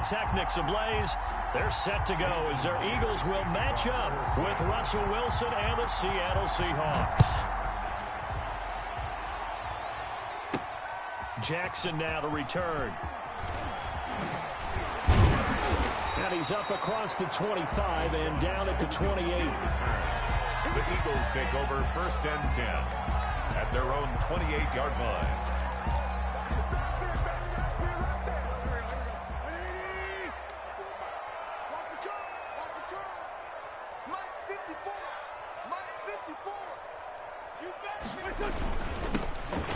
pyrotechnics ablaze. They're set to go as their Eagles will match up with Russell Wilson and the Seattle Seahawks. Jackson now to return. And he's up across the 25 and down at the 28. The Eagles take over 1st and 10 at their own 28-yard line.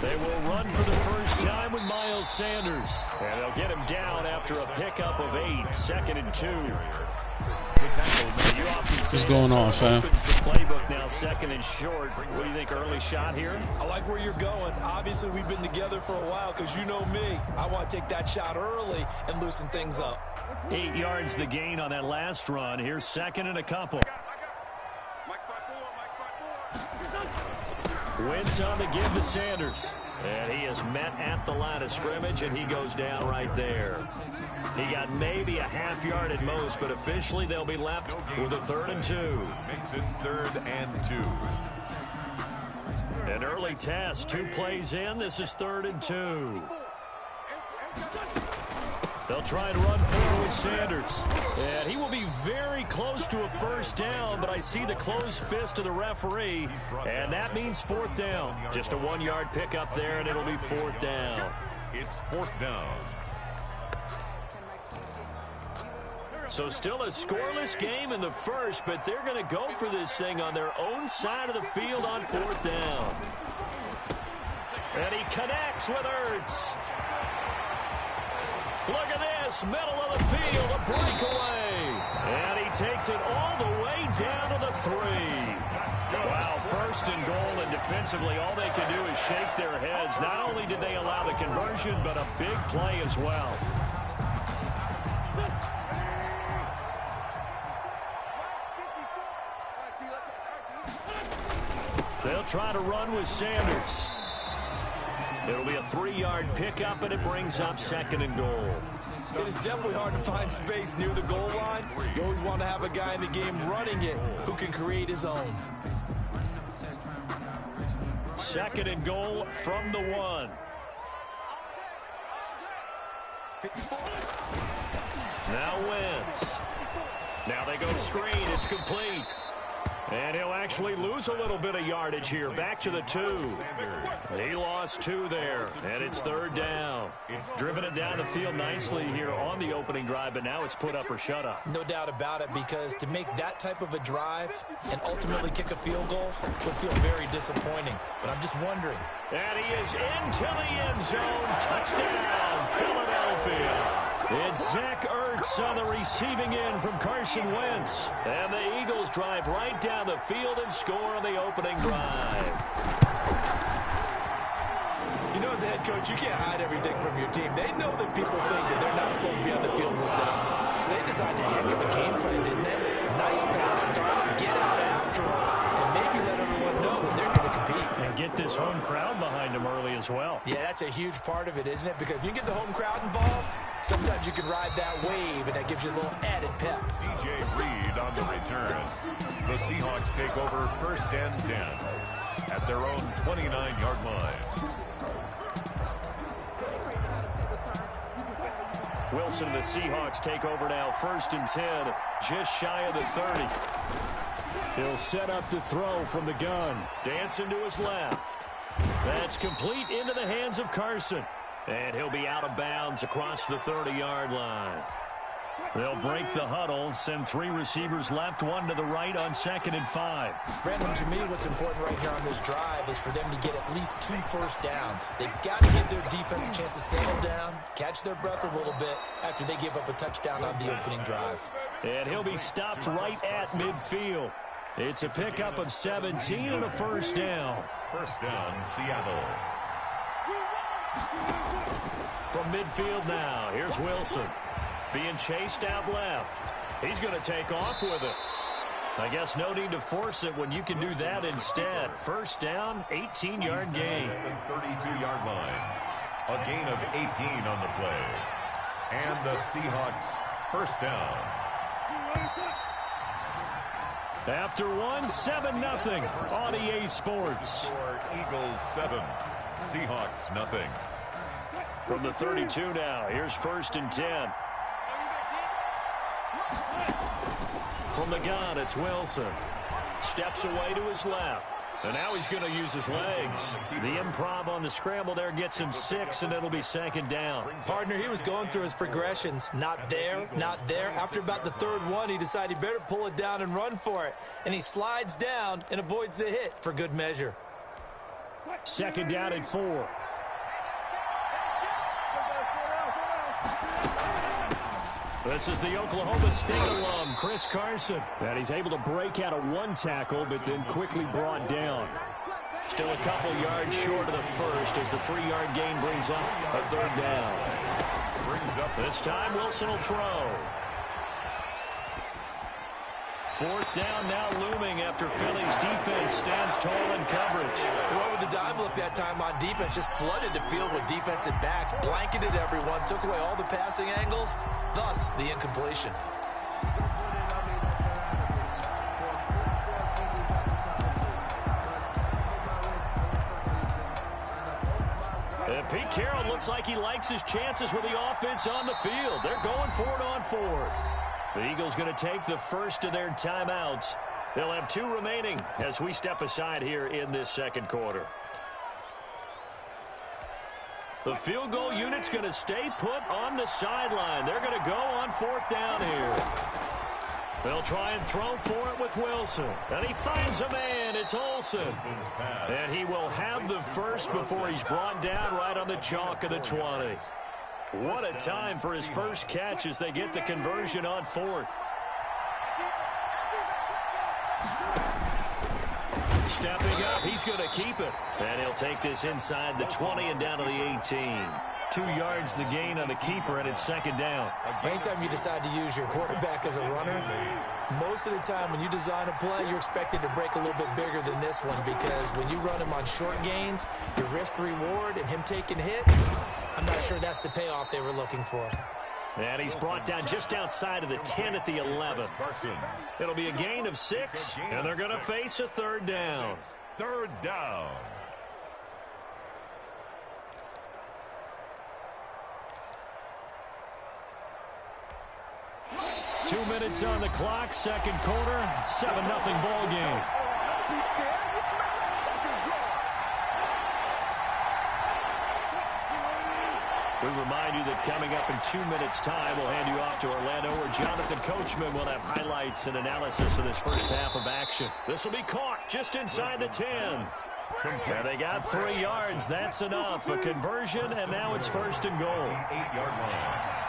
They will run for the first time with Miles Sanders. And they'll get him down after a pickup of 8, 2nd and 2. What's going on, fam? The playbook now 2nd and short. What do you think, early shot here? I like where you're going. Obviously, we've been together for a while because you know me. I want to take that shot early and loosen things up. 8 yards the gain on that last run. Here's 2nd and a couple. Wentz on the give to Sanders. And he is met at the line of scrimmage, and he goes down right there. He got maybe a half yard at most, but officially they'll be left with a 3rd and 2. Makes it 3rd and 2. An early test, 2 plays in. This is 3rd and 2. They'll try and run forward with Sanders. And he will be very close to a first down, but I see the closed fist of the referee, and that means 4th down. Just a 1-yard pickup there, and it'll be 4th down. It's 4th down. So still a scoreless game in the first, but they're going to go for this thing on their own side of the field on 4th down. And he connects with Ertz. Look at this, middle of the field, a breakaway. And he takes it all the way down to the 3. Wow, 1st and goal, and defensively all they can do is shake their heads. Not only did they allow the conversion, but a big play as well. They'll try to run with Sanders. It'll be a 3-yard pickup, and it brings up 2nd and goal. It is definitely hard to find space near the goal line. You always want to have a guy in the game running it who can create his own. 2nd and goal from the 1. Now Wentz. Now they go screen. It's complete. And he'll actually lose a little bit of yardage here. Back to the 2. He lost 2 there. And it's 3rd down. Driven it down the field nicely here on the opening drive, but now it's put up or shut up. No doubt about it, because to make that type of a drive and ultimately kick a field goal would feel very disappointing. But I'm just wondering. And he is into the end zone. Touchdown, Philadelphia. It's Zach Ertz on the receiving end from Carson Wentz. And the Eagles drive right down the field and score on the opening drive. You know, as a head coach, you can't hide everything from your team. They know that people think that they're not supposed to be on the field with them. So they designed a heck of a game plan, didn't they? Nice pass start, get out after them, and maybe let everyone know that they're going to compete. And get this home crowd behind them early as well. Yeah, that's a huge part of it, isn't it? Because if you get the home crowd involved, sometimes you can ride that wave, and that gives you a little added pep. DJ Reed on the return. The Seahawks take over 1st and 10 at their own 29-yard line. Wilson and the Seahawks take over now, 1st and 10, just shy of the 30. He'll set up to throw from the gun. Dancing to his left. That's complete into the hands of Carson. And he'll be out of bounds across the 30-yard line. They'll break the huddle, send 3 receivers left, 1 to the right on 2nd and 5. Brandon, to me, what's important right here on this drive is for them to get at least 2 first downs. They've got to give their defense a chance to settle down, catch their breath a little bit after they give up a touchdown on the opening drive. And he'll be stopped right at midfield. It's a pickup of 17 and a first down. First down, Seattle. From midfield now, here's Wilson. Being chased out left. He's going to take off with it. I guess no need to force it when you can do that instead. First down, 18-yard gain. 32-yard line. A gain of 18 on the play. And the Seahawks first down. After one, 7-0 on EA Sports. Eagles 7, Seahawks nothing. From the 32 now, here's 1st and 10. From the gun, it's Wilson. Steps away to his left. And now he's going to use his legs. The improv on the scramble there gets him 6, and it'll be 2nd down. Partner, he was going through his progressions. Not there, not there. After about the 3rd one, he decided he better pull it down and run for it. And he slides down and avoids the hit for good measure. 2nd down and 4. This is the Oklahoma State alum, Chris Carson. And he's able to break out of one tackle, but then quickly brought down. Still a couple yards short of the first as the 3-yard gain brings up a 3rd down. This time, Wilson will throw. 4th down now looming after Philly's defense stands tall in coverage. They went with the dime look that time on defense, just flooded the field with defensive backs, blanketed everyone, took away all the passing angles, thus the incompletion. And Pete Carroll looks like he likes his chances with the offense on the field. They're going for it on 4th. The Eagles going to take the first of their timeouts. They'll have 2 remaining as we step aside here in this 2nd quarter. The field goal unit's going to stay put on the sideline. They're going to go on 4th down here. They'll try and throw for it with Wilson. And he finds a man. It's Olsen. And he will have the first before he's brought down right on the chalk of the 20. What a time for his first catch as they get the conversion on 4th. Stepping up, he's going to keep it. And he'll take this inside the 20 and down to the 18. 2 yards the gain on the keeper, and it's 2nd down. Anytime you decide to use your quarterback as a runner, most of the time when you design a play, you're expected to break a little bit bigger than this one, because when you run him on short gains, your risk-reward and him taking hits, I'm not sure that's the payoff they were looking for. And he's brought down just outside of the 10 at the 11. It'll be a gain of 6, and they're going to face a 3rd down. 3rd down. Two minutes on the clock, 2nd quarter, 7-0 ball game. We remind you that coming up in 2 minutes' time, we'll hand you off to Orlando, where Jonathan Coachman will have highlights and analysis of this first half of action. This will be caught just inside the 10. And they got 3 yards. That's enough. A conversion, and now it's 1st and goal. 8-yard line.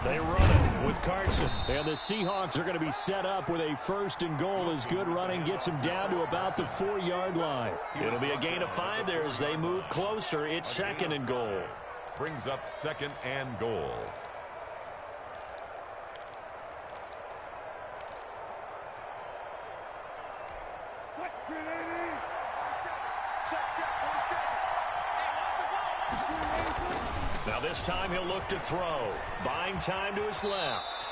They run it with Carson. And the Seahawks are going to be set up with a 1st and goal as good running gets them down to about the 4-yard line. It'll be a gain of 5 there as they move closer. It's 2nd and goal. Brings up 2nd and goal. Now this time he'll look to throw. Buying time to his left.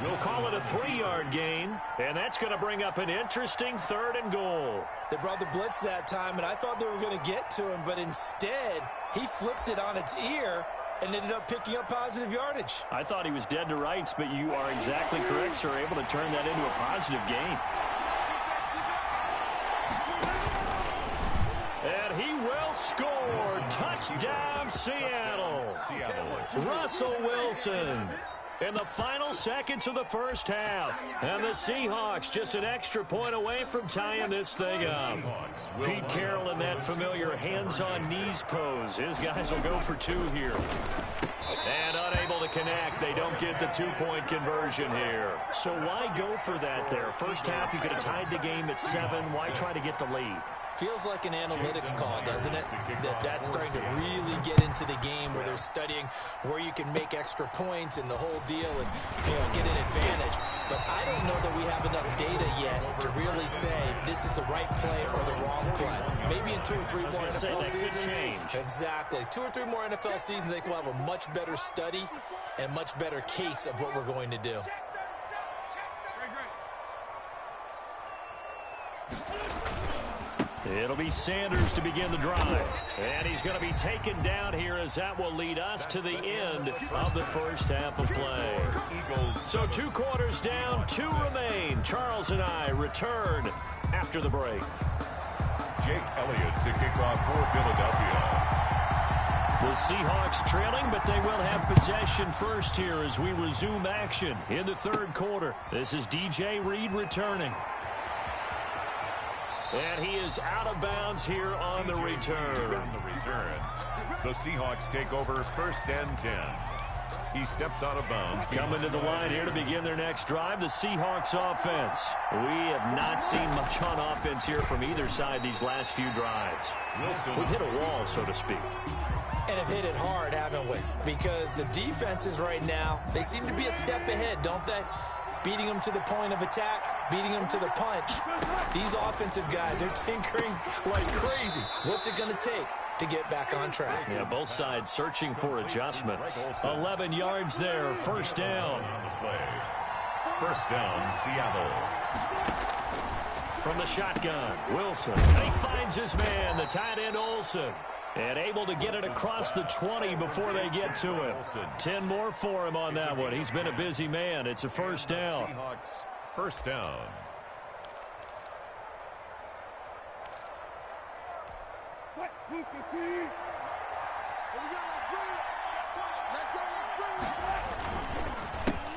We'll call it a 3-yard gain, and that's going to bring up an interesting 3rd and goal. They brought the blitz that time, and I thought they were going to get to him, but instead he flipped it on its ear and ended up picking up positive yardage. I thought he was dead to rights, but you are exactly correct, sir. Able to turn that into a positive gain. And he will score. Touchdown, Seattle. Russell Wilson in the final seconds of the first half. And the Seahawks just an extra point away from tying this thing up. Pete Carroll in that familiar hands-on-knees pose. His guys will go for 2 here. And unable to connect. They don't get the 2-point conversion here. So why go for that there? First half, you could have tied the game at 7. Why try to get the lead? Feels like an analytics call, doesn't it? That's starting to really get into the game where they're studying where you can make extra points and the whole deal and get an advantage. But I don't know that we have enough data yet to really say this is the right play or the wrong play. Maybe in 2 or 3 more NFL seasons. Exactly. 2 or 3 more NFL seasons, they will have a much better study and much better case of what we're going to do. It'll be Sanders to begin the drive. And he's going to be taken down here as that will lead us to the end of the first half of play. So 2 quarters down, 2 remain. Charles and I return after the break. Jake Elliott to kick off for Philadelphia. The Seahawks trailing, but they will have possession first here as we resume action in the 3rd quarter. This is DJ Reed returning. And he is out of bounds here on the return. The Seahawks take over 1st and 10. He steps out of bounds. Coming to the line here to begin their next drive, the Seahawks offense. We have not seen much on offense here from either side these last few drives. We've hit a wall, so to speak. And have hit it hard, haven't we? Because the defenses right now, they seem to be a step ahead, don't they? Beating them to the point of attack, beating them to the punch. These offensive guys are tinkering like crazy. What's it going to take to get back on track? Yeah, both sides searching for adjustments. 11 yards there, 1st down. 1st down, Seattle. From the shotgun, Wilson. And he finds his man, the tight end Olsen. And able to get it across the 20 before they get to him. 10 more for him on that one. He's been a busy man. It's a 1st down. Seahawks, 1st down.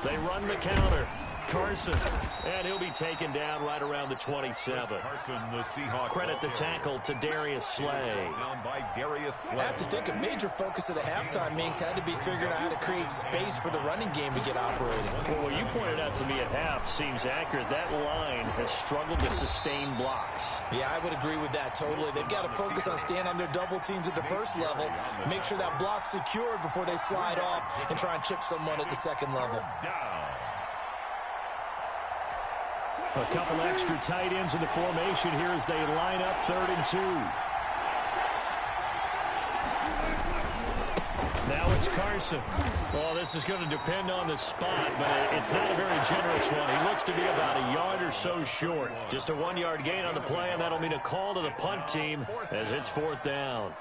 They run the counter. Carson. And he'll be taken down right around the 27. Credit the tackle to Darius Slay. I have to think a major focus of the halftime meetings had to be figuring out how to create space for the running game to get operating. Well, what you pointed out to me at half seems accurate. That line has struggled to sustain blocks. Yeah, I would agree with that totally. They've got to focus on staying on their double teams at the 1st level, make sure that block's secured before they slide off and try and chip someone at the 2nd level. A couple extra tight ends in the formation here as they line up 3rd and 2. Now it's Carson. Well, this is going to depend on the spot, but it's not a very generous one. He looks to be about a yard or so short. Just a 1-yard gain on the play, and that'll mean a call to the punt team as it's 4th down.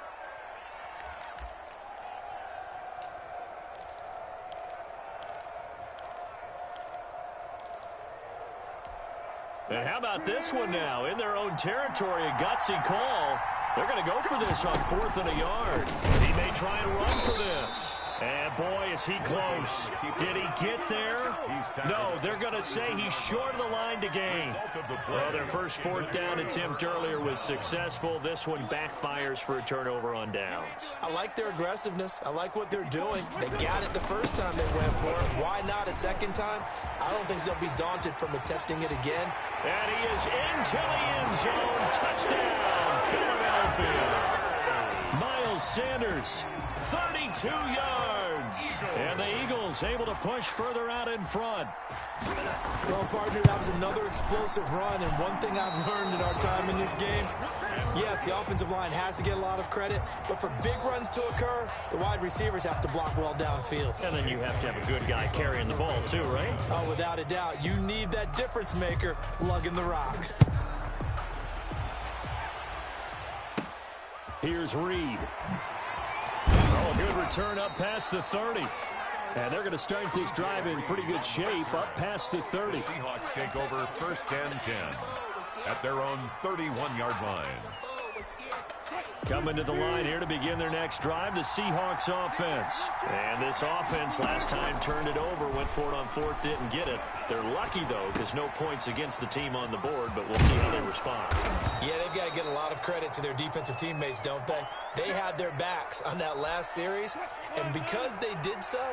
And how about this one now? In their own territory, a gutsy call. They're going to go for this on 4th and a yard. He may try and run for this. And boy, is he close. Did he get there? No, they're going to say he's short of the line to gain. Well, their first 4th down attempt earlier was successful. This one backfires for a turnover on downs. I like their aggressiveness. I like what they're doing. They got it the first time they went for it. Why not a 2nd time? I don't think they'll be daunted from attempting it again. And he is into the end zone. Touchdown, Philadelphia. Miles Sanders, 32 yards. And the Eagles able to push further out in front. Well, partner, that was another explosive run. And one thing I've learned in our time in this game, yes, the offensive line has to get a lot of credit, but for big runs to occur, the wide receivers have to block well downfield. And then you have to have a good guy carrying the ball too, right? Oh, without a doubt. You need that difference maker lugging the rock. Here's Reed. Oh, good return up past the 30. And they're going to start this drive in pretty good shape up past the 30. Seahawks take over 1st and 10 at their own 31-yard line. Coming to the line here to begin their next drive, the Seahawks offense. And this offense last time turned it over, went for it on 4th, didn't get it. They're lucky, though, because no points against the team on the board, but we'll see how they respond. Yeah, they've got to get a lot of credit to their defensive teammates, don't they? They had their backs on that last series, and because they did so,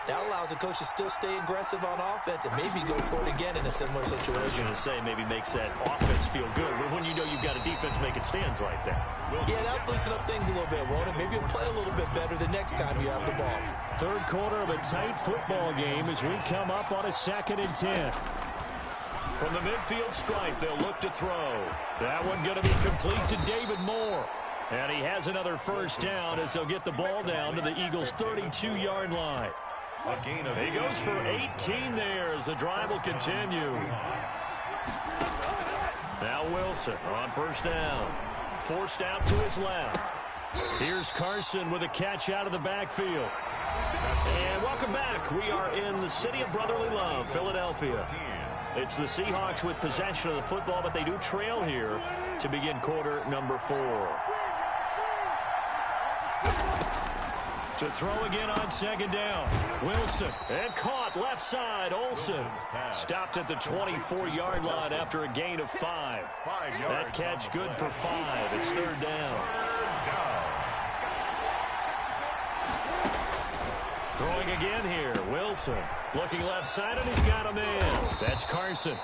That allows the coach to still stay aggressive on offense and maybe go for it again in a similar situation. I was going to say maybe makes that offense feel good, but when you know you've got a defense making stands like that. Yeah, that'll loosen up things a little bit, won't it? Maybe you'll play a little bit better the next time you have the ball. Third quarter of a tight football game as we come up on a 2nd and 10. From the midfield stripe, they'll look to throw. That one going to be complete to David Moore. And he has another first down as they'll get the ball down to the Eagles' 32-yard line. He goes for 18 there as the drive will continue. Now Wilson on first down. Forced out to his left. Here's Carson with a catch out of the backfield. And welcome back. We are in the city of brotherly love, Philadelphia. It's the Seahawks with possession of the football, but they do trail here to begin quarter number 4. To throw again on 2nd down. Wilson, and caught left side. Olsen stopped at the 24-yard line after a gain of 5. That catch good for 5. It's 3rd down. Throwing again here. Wilson looking left side, and he's got a man. That's Carson.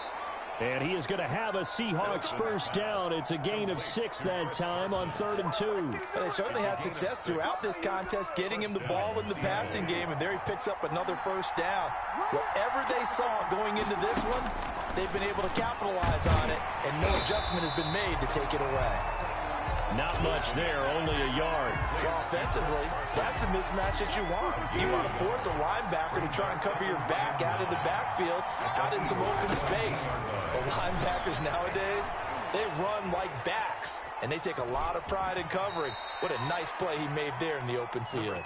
And he is going to have a Seahawks first down. It's a gain of 6 that time on 3rd and 2. They certainly had success throughout this contest, getting him the ball in the passing game, and there he picks up another first down. Whatever they saw going into this one, they've been able to capitalize on it, and no adjustment has been made to take it away. Not much there, only a yard. Well, offensively, that's the mismatch that you want. You want to force a linebacker to try and cover your back out of the backfield, out in some open space. The linebackers nowadays, they run like backs, and they take a lot of pride in covering. What a nice play he made there in the open field.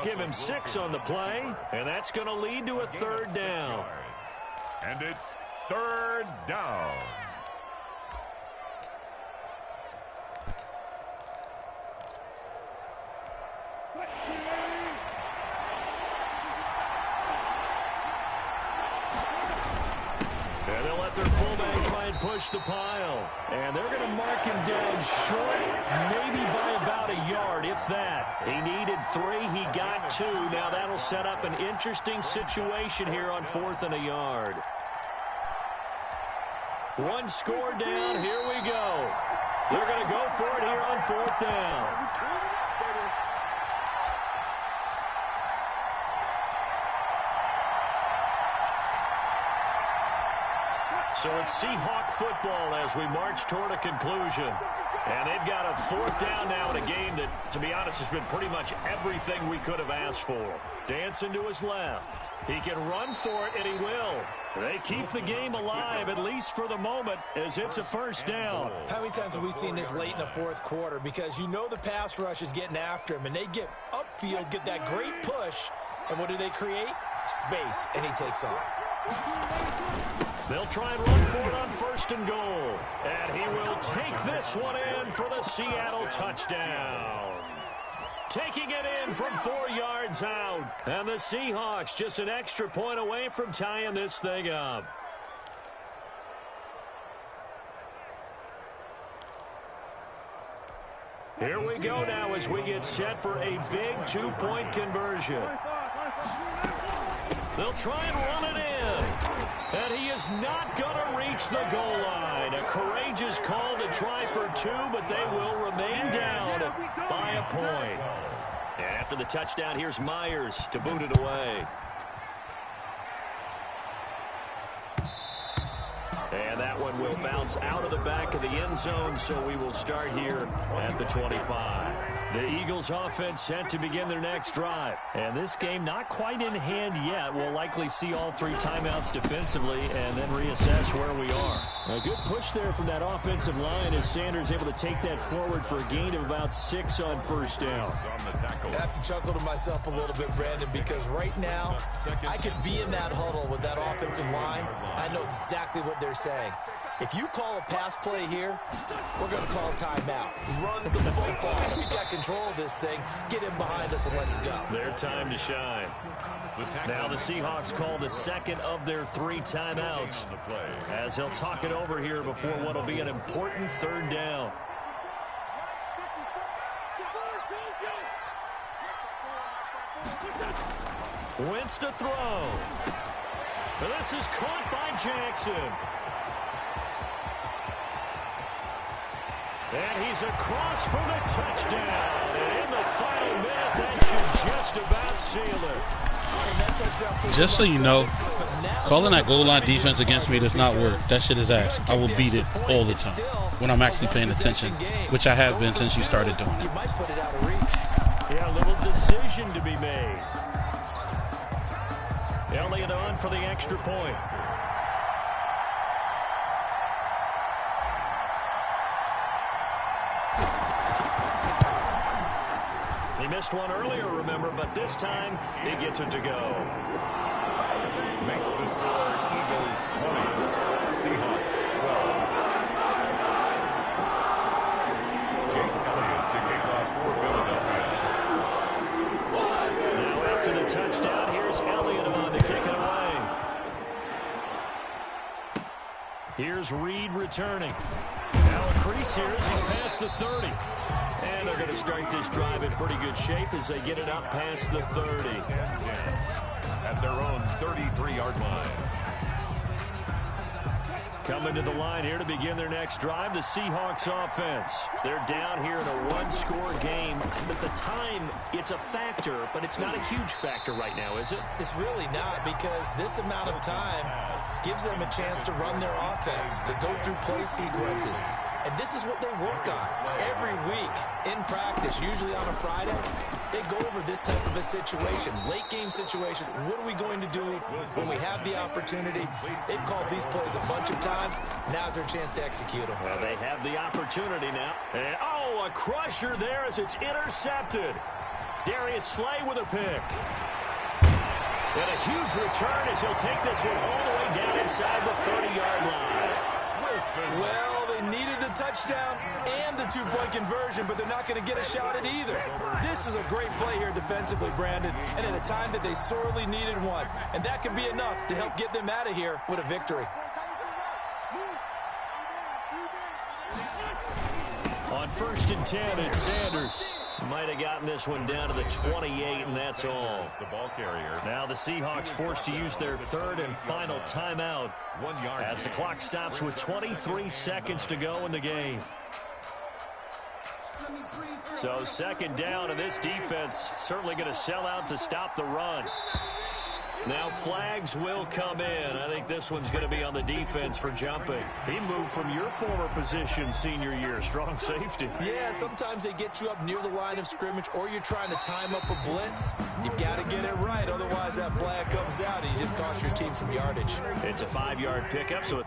Give him 6 on the play, and that's going to lead to a 3rd down. And it's 3rd down. And they'll let their fullback try and push the pile. And they're going to mark him down short, maybe by about a yard, if that. He needed 3. He got 2. Now that'll set up an interesting situation here on 4th and a yard. 1 score down. Here we go. They're going to go for it here on 4th down. So it's Seahawk football as we march toward a conclusion. And they've got a 4th down now in a game that, to be honest, has been pretty much everything we could have asked for. Dancing to his left. He can run for it, and he will. They keep the game alive, at least for the moment, as it's a first down. How many times have we seen this late in the 4th quarter? Because you know the pass rush is getting after him, and they get upfield, get that great push, and what do they create? Space, and he takes off. They'll try and run for it on 1st and goal. And he will take this one in for the Seattle touchdown. Taking it in from 4 yards out. And the Seahawks just an extra point away from tying this thing up. Here we go now as we get set for a big 2-point conversion. They'll try and run it in. And he is not going to reach the goal line. A courageous call to try for 2, but they will remain down by a point. And after the touchdown, here's Myers to boot it away. And that one will bounce out of the back of the end zone, so we will start here at the 25. The Eagles offense set to begin their next drive. And this game not quite in hand yet. We'll likely see all 3 timeouts defensively and then reassess where we are. A good push there from that offensive line as Sanders able to take that forward for a gain of about 6 on first down. I have to chuckle to myself a little bit, Brandon, because right now I could be in that huddle with that offensive line. I know exactly what they're saying. If you call a pass play here, we're going to call a timeout. Run the football. We got control of this thing. Get in behind us and let's go. Their time to shine. Now the Seahawks call the second of their 3 timeouts as they'll talk it over here before what will be an important 3rd down. Wentz to throw. This is caught by Jackson. And he's across for the touchdown. And in the final minute, that should just about seal it. Just so you know, calling that goal line defense against me does not work. That shit is ass. I will beat it all the time when I'm actually paying attention, which I have been since you started doing it. Yeah, a little decision to be made. Elliott on for the extra point. He missed one earlier, remember, but this time he gets it to go. Makes the score Eagles 20, Seahawks 12. Jake Elliott to kick off for Philadelphia. Now after the touchdown, here's Elliott on to kick it away. Here's Reed returning. Now a crease here as he's past the 30. And they're going to start this drive in pretty good shape as they get it up past the 30. At their own 33-yard line. Coming to the line here to begin their next drive, the Seahawks offense. They're down here in a one-score game. At the time, it's a factor, but it's not a huge factor right now, is it? It's really not, because this amount of time gives them a chance to run their offense, to go through play sequences. And this is what they work on every week in practice, usually on a Friday. They go over this type of a situation, late game situation. What are we going to do when we have the opportunity? They've called these plays a bunch of times. Now's their chance to execute them. Well, they have the opportunity now. And, oh, a crusher there as it's intercepted. Darius Slay with a pick. And a huge return as he'll take this one all the way down inside the 30-yard line. Well, they needed the touchdown and the two-point conversion, but they're not going to get a shot at either. This is a great play here defensively, Brandon, and at a time that they sorely needed one. And that could be enough to help get them out of here with a victory. On 1st and 10, it's Sanders. Might have gotten this one down to the 28, and that's all. The ball carrier. Now the Seahawks forced to use their third and final timeout 1 yard. as the clock stops with 23 seconds to go in the game. So second down, and this defense certainly going to sell out to stop the run. Now flags will come in. I think this one's going to be on the defense for jumping. He moved from your former position senior year, strong safety. Yeah, sometimes they get you up near the line of scrimmage, or you're trying to time up a blitz. You've got to get it right, otherwise that flag comes out and you just cost your team some yardage. It's a 5-yard pickup, so